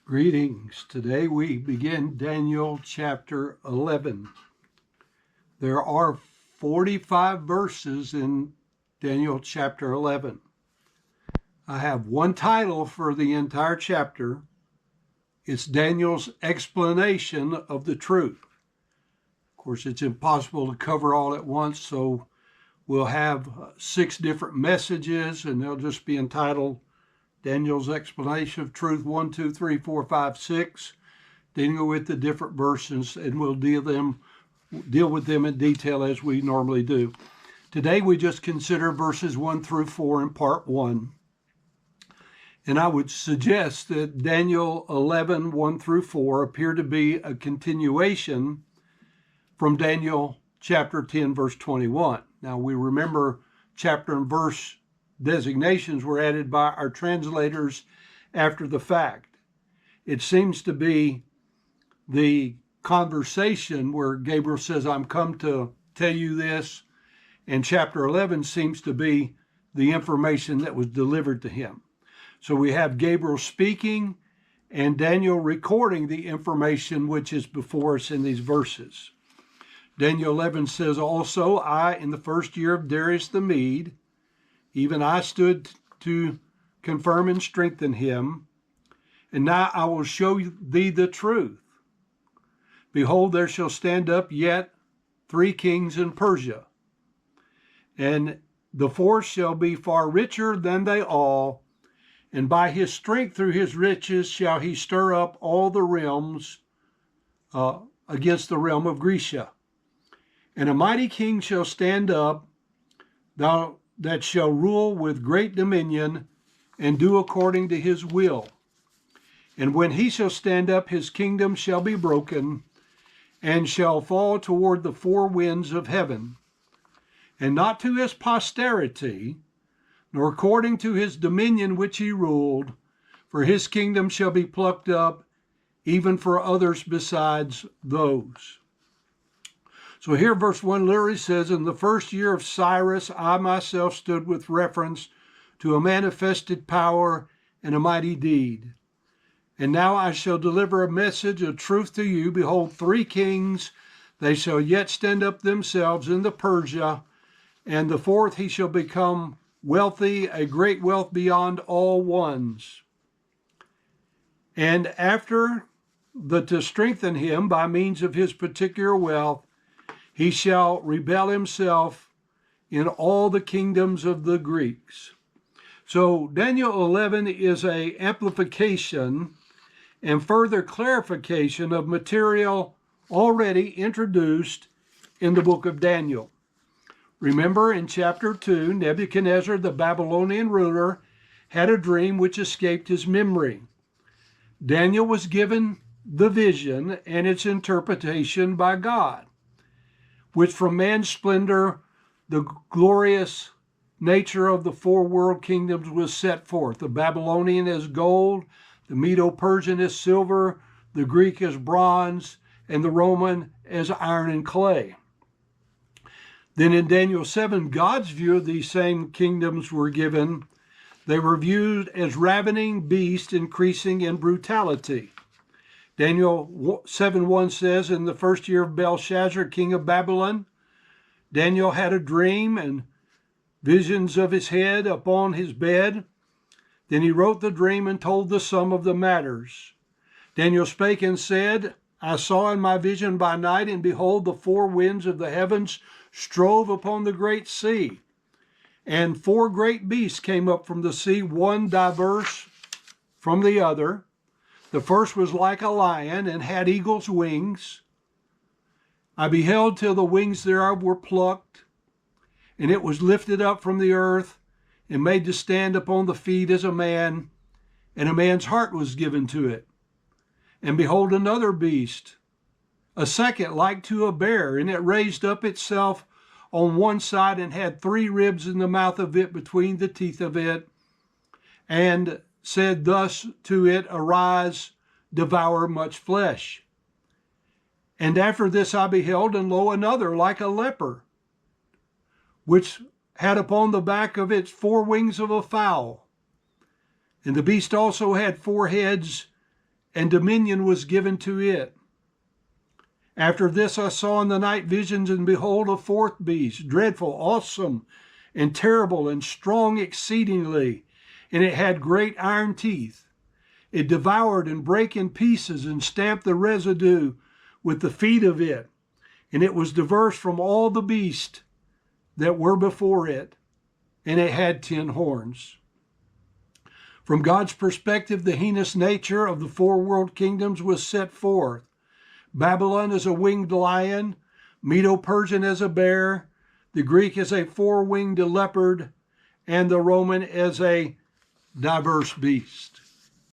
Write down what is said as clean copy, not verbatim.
Greetings. Today we begin Daniel chapter 11. There are 45 verses in Daniel chapter 11. I have one title for the entire chapter. It's Daniel's explanation of the truth. Of course, it's impossible to cover all at once, so we'll have 6 different messages, and they'll just be entitled Daniel's explanation of truth 1, 2, 3, 4, 5, 6, dealing with the different verses, and we'll deal with them in detail as we normally do. Today we just consider verses 1 through 4 in part 1. And I would suggest that Daniel 11, 1 through 4 appear to be a continuation from Daniel chapter 10, verse 21. Now we remember chapter and verse designations were added by our translators after the fact. It seems to be the conversation where Gabriel says, I'm come to tell you this, and chapter 11 seems to be the information that was delivered to him. So we have Gabriel speaking and Daniel recording the information which is before us in these verses. Daniel 11 says, also, I, in the first year of Darius the Mede, even I stood to confirm and strengthen him. And now I will show thee the truth. Behold, there shall stand up yet 3 kings in Persia. And the fourth shall be far richer than they all. And by his strength through his riches shall he stir up all the realms against the realm of Grecia. And a mighty king shall stand up, that shall rule with great dominion and do according to his will. And when he shall stand up, his kingdom shall be broken and shall fall toward the 4 winds of heaven, and not to his posterity, nor according to his dominion which he ruled, for his kingdom shall be plucked up, even for others besides those. So here verse 1 literally says, in the first year of Cyrus, I myself stood with reference to a manifested power and a mighty deed. And now I shall deliver a message of truth to you. Behold, 3 kings, they shall yet stand up themselves in the Persia, and the fourth he shall become wealthy, a great wealth beyond all ones. And after to strengthen him by means of his particular wealth, he shall rebel himself in all the kingdoms of the Greeks. So Daniel 11 is an amplification and further clarification of material already introduced in the book of Daniel. Remember in chapter 2, Nebuchadnezzar, the Babylonian ruler, had a dream which escaped his memory. Daniel was given the vision and its interpretation by God, which from man's splendor, the glorious nature of the 4 world kingdoms was set forth. The Babylonian as gold, the Medo-Persian as silver, the Greek as bronze, and the Roman as iron and clay. Then in Daniel 7, God's view of these same kingdoms were given. They were viewed as ravening beasts increasing in brutality. Daniel 7:1 says, in the first year of Belshazzar, king of Babylon, Daniel had a dream and visions of his head upon his bed. Then he wrote the dream and told the sum of the matters. Daniel spake and said, I saw in my vision by night, and behold, the 4 winds of the heavens strove upon the great sea. And 4 great beasts came up from the sea, one diverse from the other. The first was like a lion and had eagle's wings. I beheld till the wings thereof were plucked, and it was lifted up from the earth and made to stand upon the feet as a man, and a man's heart was given to it. And behold, another beast, a second like to a bear, and it raised up itself on one side and had 3 ribs in the mouth of it between the teeth of it, and said thus to it, arise, devour much flesh. And after this I beheld, and lo, another like a leopard, which had upon the back of it 4 wings of a fowl. And the beast also had 4 heads, and dominion was given to it. After this I saw in the night visions, and behold, a fourth beast, dreadful, awesome, and terrible, and strong exceedingly, and it had great iron teeth. It devoured and brake in pieces, and stamped the residue with the feet of it. And it was diverse from all the beasts that were before it, and it had 10 horns. From God's perspective, the heinous nature of the 4 world kingdoms was set forth. Babylon as a winged lion, Medo-Persian as a bear, the Greek as a 4-winged leopard, and the Roman as a diverse beast.